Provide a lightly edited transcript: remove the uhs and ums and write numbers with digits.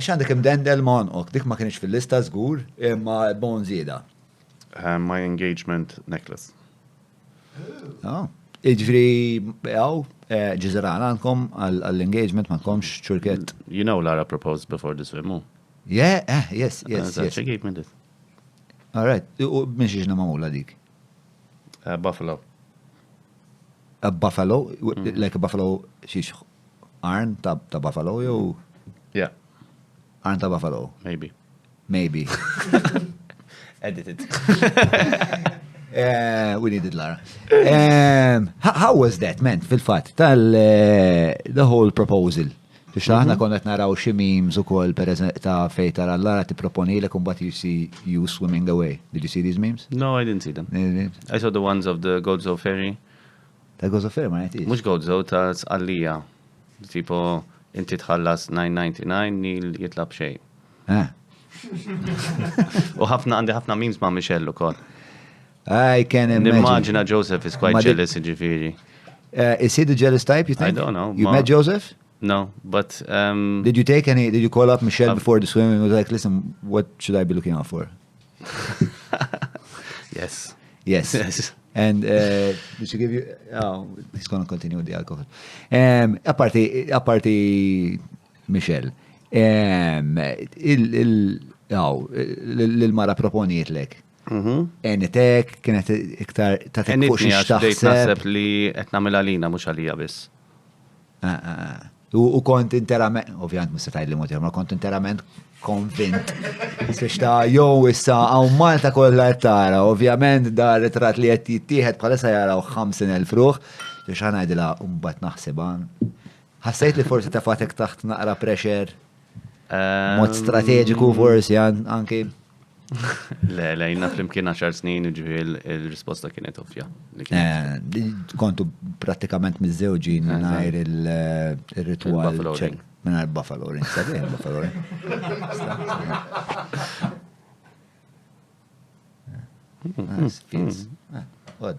X'għandek imdendel ma' onqok, dik ma kienx fil-lista żgur, imma bon żieda. My engagement necklace. Iġifieri ġiżran għandkom għall-engagement m'għandkomx ċurket. You know Lara proposed before the swim. Yeah, yes. She gave me this. All right. U minn xiex namamula dik? Buffalo. A buffalo? Like a buffalo xiex arn ta' buffalo jew? Yeah, Arn ta' buffalo? maybe. Maybe. Edited. We needed Lara. How was that, man, fil-fat, the whole proposal? Biex aħna konna naraw xi memes ukoll ta' fejn tara Lara tipproponilek u mbagħad you see you swimming away. Did you see these memes? No, I didn't see them. I saw the ones of the Gozo ferry. That goes a fair, ma jgħidix. Mux Gozo, ta' Sqallija. Tipo, inti tħallas 9.99 nil jitlab xej. U għandi ħafna memes ma' Michelle ukoll. I can imagine. Nimmaġina Joseph is quite jealous ġifieri. Is he the jealous type, you think? I don't know. You met Joseph? No, but Did you call up Michelle before the swim and was like, listen, what should I be looking out for? yes. Yes. Yes. And did she give you? Oh, he's going to continue with the alcohol. Apparti Michelle, il-mara proponiet lek. Enitek, kienet iktar ta' Enitni għax bdejt naħseb li qed nagħmilha lina mhux għalija biss. U kont interament, ovvjament mista tajli moti, ma kont interament konvint. Siex ta' jow issa għaw Malta kollha tara, ovvjament da ritrat li qed jittieħed bħalissa jaraw 50,000 ruħ, siex ħanajdilha mbagħad naħsibhan. Ħassejt li forsi tafatek taħt naqra pressure mod strateġiku forsi anki. Le, jina flimkien 10 snin ġifieri il-risposta kienet ovvja. Kontu pratikament miż-żewġin mingħajr il-ritwal ċek. Mingħajr Buffalo Ring. Sabiħ Buffalo Ring. Odd.